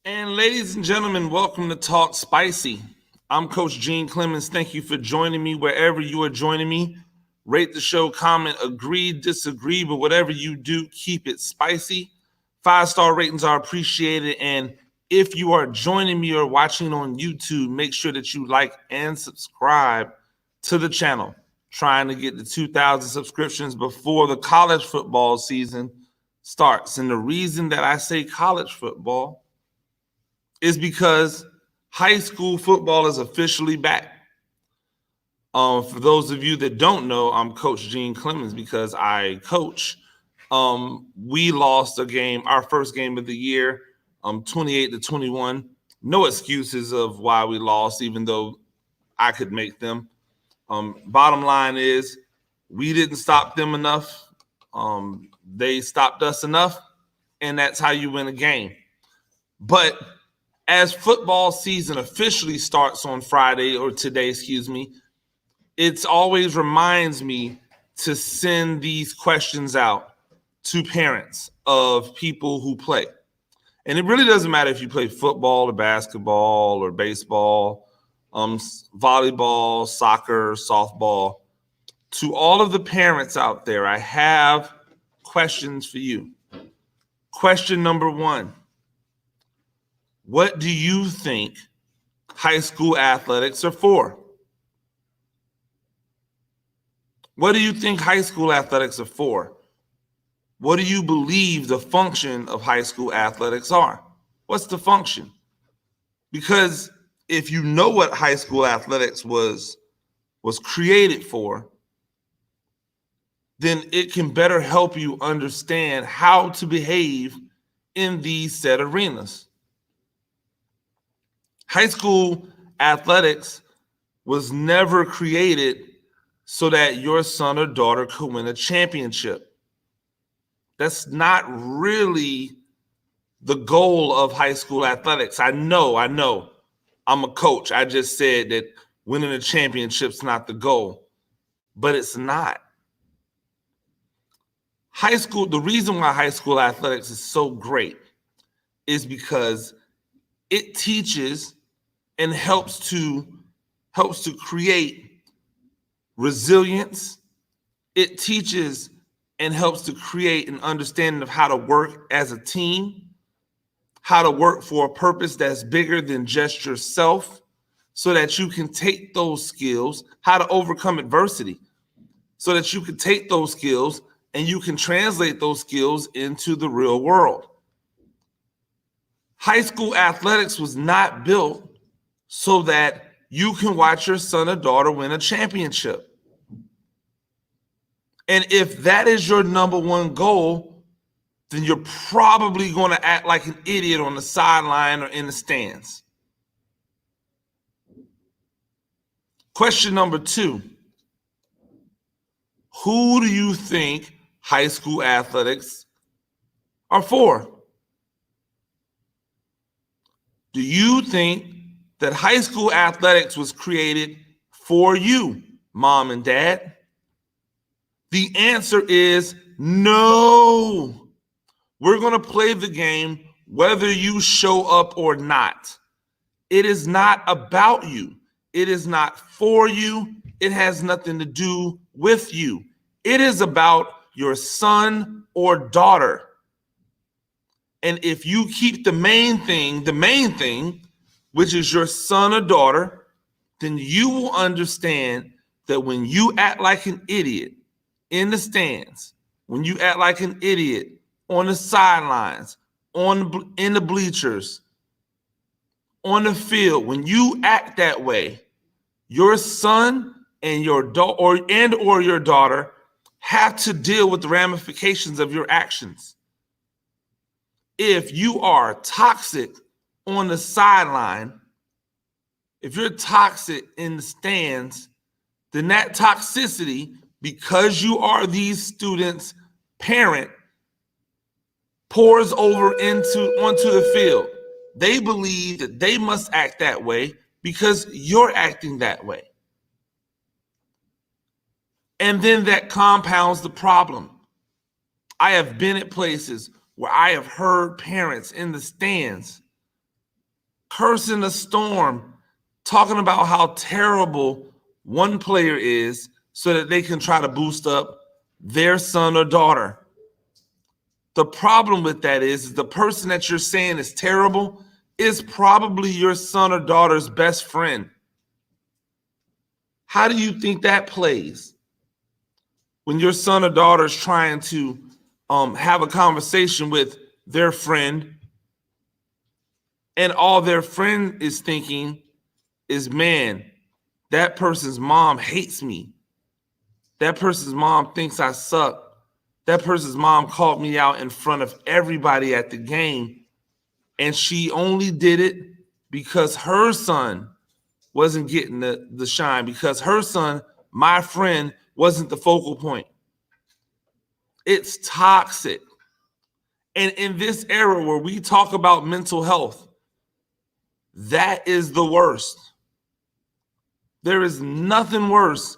And ladies and gentlemen, welcome to Talk Spicy. I'm Coach Gene Clemens. Thank you for joining me wherever you are joining me. Rate the show, comment, agree, disagree, but whatever you do, keep it spicy. 5-star ratings are appreciated. And if you are joining me or watching on YouTube, make sure that you like and subscribe to the channel. Trying to get to 2,000 subscriptions before the college football season starts. And the reason that I say college football is because high school football is officially back. For those of you that don't know, I'm Coach Gene Clemens because I coach. We lost a game, our first game of the year, 28-21. No excuses of why we lost, even though I could make them. Bottom line is we didn't stop them enough. They stopped us enough, and that's how you win a game. But as football season officially starts on Friday, or today, it always reminds me to send these questions out to parents of people who play. And it really doesn't matter if you play football or basketball or baseball, volleyball, soccer, softball. To all of the parents out there, I have questions for you. Question number 1. What do you think high school athletics are for? What do you think high school athletics are for? What do you believe the function of high school athletics are? What's the function? Because if you know what high school athletics was created for, then it can better help you understand how to behave in these said arenas. High school athletics was never created so that your son or daughter could win a championship. That's not really the goal of high school athletics. I know. I'm a coach. I just said that winning a championship's not the goal, but it's not. The reason why high school athletics is so great is because it teaches and helps to create resilience. It teaches and helps to create an understanding of how to work as a team, how to work for a purpose that's bigger than just yourself, so that you can take those skills, how to overcome adversity, so that you can take those skills and you can translate those skills into the real world. High school athletics was not built so that you can watch your son or daughter win a championship. And if that is your number one goal, then you're probably going to act like an idiot on the sideline or in the stands. Question number 2. Who do you think high school athletics are for? Do you think that high school athletics was created for you, mom and dad? The answer is no. We're going to play the game whether you show up or not. It is not about you. It is not for you. It has nothing to do with you. It is about your son or daughter. And if you keep the main thing, which is your son or daughter, then you will understand that when you act like an idiot in the stands, when you act like an idiot on the sidelines, in the bleachers, on the field, when you act that way, your son and your your daughter have to deal with the ramifications of your actions. If you are toxic on the sideline, if you're toxic in the stands, then that toxicity, because you are these students' parent, pours over onto the field. They believe that they must act that way because you're acting that way. And then that compounds the problem. I have been at places where I have heard parents in the stands cursing a storm, talking about how terrible one player is so that they can try to boost up their son or daughter. The problem with that is the person that you're saying is terrible is probably your son or daughter's best friend. How do you think that plays? When your son or daughter is trying to have a conversation with their friend, and all their friend is thinking is, man, that person's mom hates me. That person's mom thinks I suck. That person's mom called me out in front of everybody at the game, and she only did it because her son wasn't getting the shine, because her son, my friend, wasn't the focal point. It's toxic. And in this era where we talk about mental health, that is the worst. There is nothing worse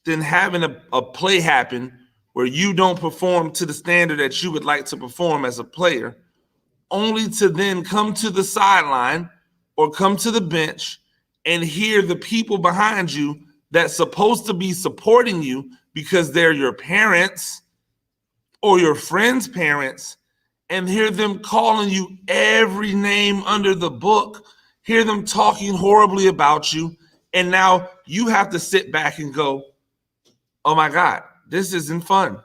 than having a play happen where you don't perform to the standard that you would like to perform as a player, only to then come to the sideline or come to the bench and hear the people behind you that's supposed to be supporting you because they're your parents or your friends' parents, and hear them calling you every name under the book, hear them talking horribly about you, and now you have to sit back and go, oh my God, this isn't fun.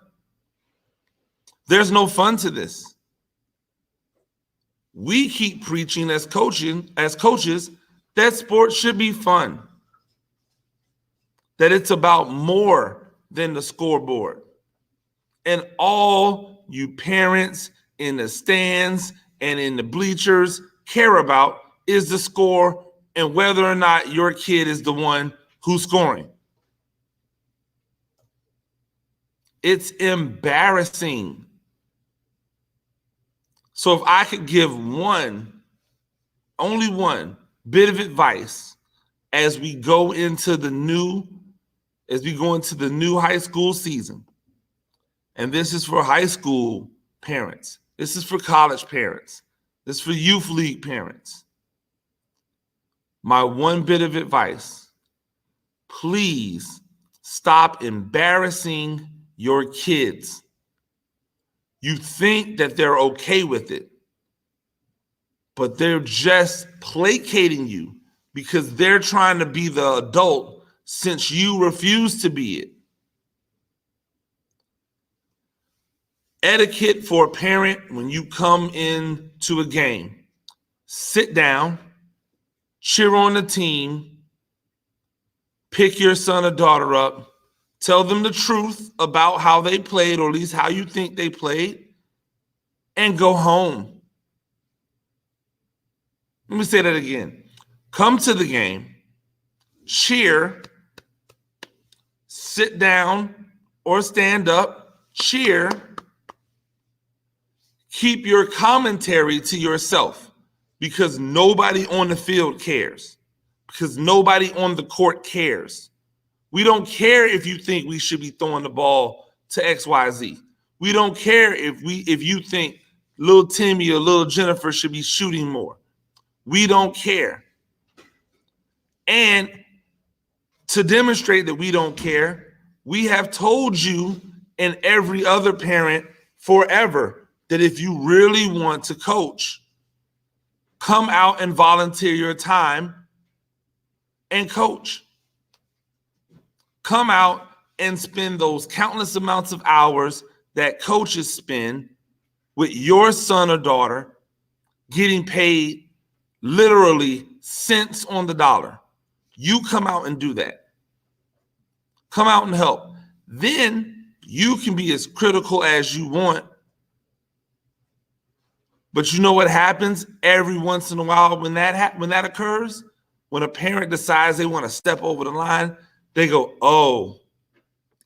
There's no fun to this. We keep preaching as coaches that sports should be fun, that it's about more than the scoreboard. And all you parents in the stands and in the bleachers care about is the score and whether or not your kid is the one who's scoring. It's embarrassing. So if I could give only one bit of advice as we go into the new high school season, and this is for high school parents, this is for college parents, this is for youth league parents. My one bit of advice: please stop embarrassing your kids. You think that they're okay with it, but they're just placating you because they're trying to be the adult since you refuse to be it. Etiquette for a parent when you come into a game: sit down, cheer on the team, pick your son or daughter up, tell them the truth about how they played, or at least how you think they played, and go home. Let me say that again. Come to the game, cheer, sit down or stand up, cheer, keep your commentary to yourself because nobody on the field cares, because nobody on the court cares. We don't care if you think we should be throwing the ball to XYZ. We don't care if you think little Timmy or little Jennifer should be shooting more. We don't care. And to demonstrate that we don't care, we have told you and every other parent forever that if you really want to coach, come out and volunteer your time and coach. Come out and spend those countless amounts of hours that coaches spend with your son or daughter, getting paid literally cents on the dollar. You come out and do that. Come out and help. Then you can be as critical as you want. But you know what happens every once in a while when that occurs? When a parent decides they want to step over the line, they go, oh,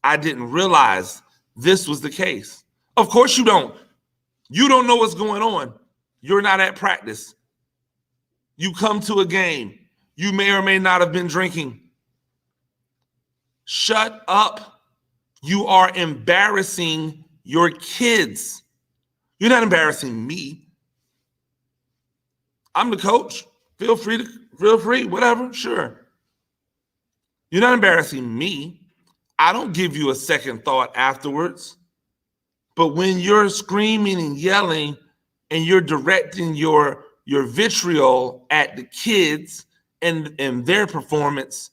I didn't realize this was the case. Of course you don't. You don't know what's going on. You're not at practice. You come to a game. You may or may not have been drinking. Shut up. You are embarrassing your kids. You're not embarrassing me. I'm the coach. Feel free, whatever, sure. You're not embarrassing me. I don't give you a second thought afterwards. But when you're screaming and yelling and you're directing your vitriol at the kids and their performance,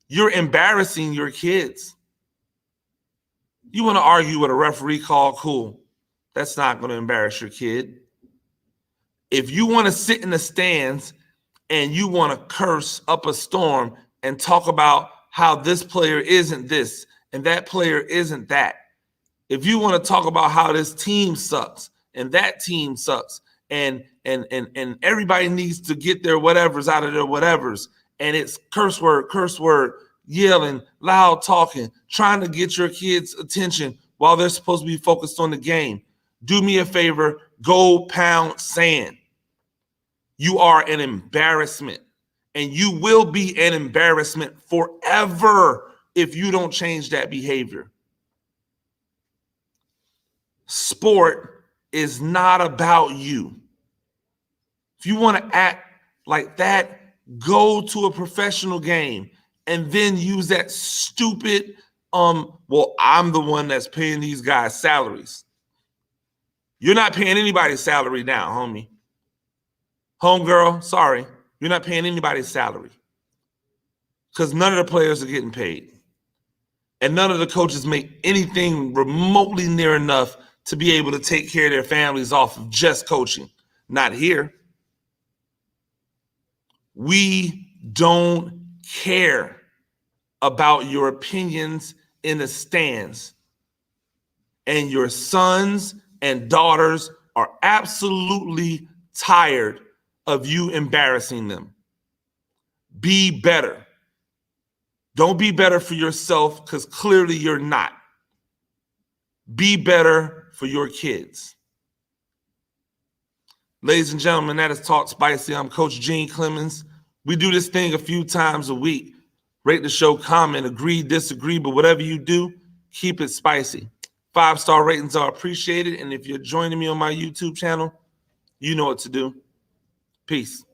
you're embarrassing your kids. You want to argue with a referee call, cool. That's not going to embarrass your kid. If you want to sit in the stands and you want to curse up a storm and talk about how this player isn't this and that player isn't that, if you want to talk about how this team sucks and that team sucks and everybody needs to get their whatevers out of their whatevers, and it's curse word, yelling, loud talking, trying to get your kids' attention while they're supposed to be focused on the game, do me a favor, go pound sand. You are an embarrassment, and you will be an embarrassment forever if you don't change that behavior. Sport is not about you. If you want to act like that, go to a professional game and then use that stupid, well, I'm the one that's paying these guys salaries. You're not paying anybody's salary now, homie. Homegirl, sorry. You're not paying anybody's salary because none of the players are getting paid. And none of the coaches make anything remotely near enough to be able to take care of their families off of just coaching. Not here. We don't care about your opinions in the stands. And your sons and daughters are absolutely tired of you embarrassing them. Be better. Don't be better for yourself, because clearly you're not. Be better for your kids. Ladies and gentlemen, that is Talk Spicy. I'm Coach Gene Clemens. We do this thing a few times a week. Rate the show, comment, agree, disagree, but whatever you do, keep it spicy. 5-star ratings are appreciated. And if you're joining me on my YouTube channel, you know what to do. Peace.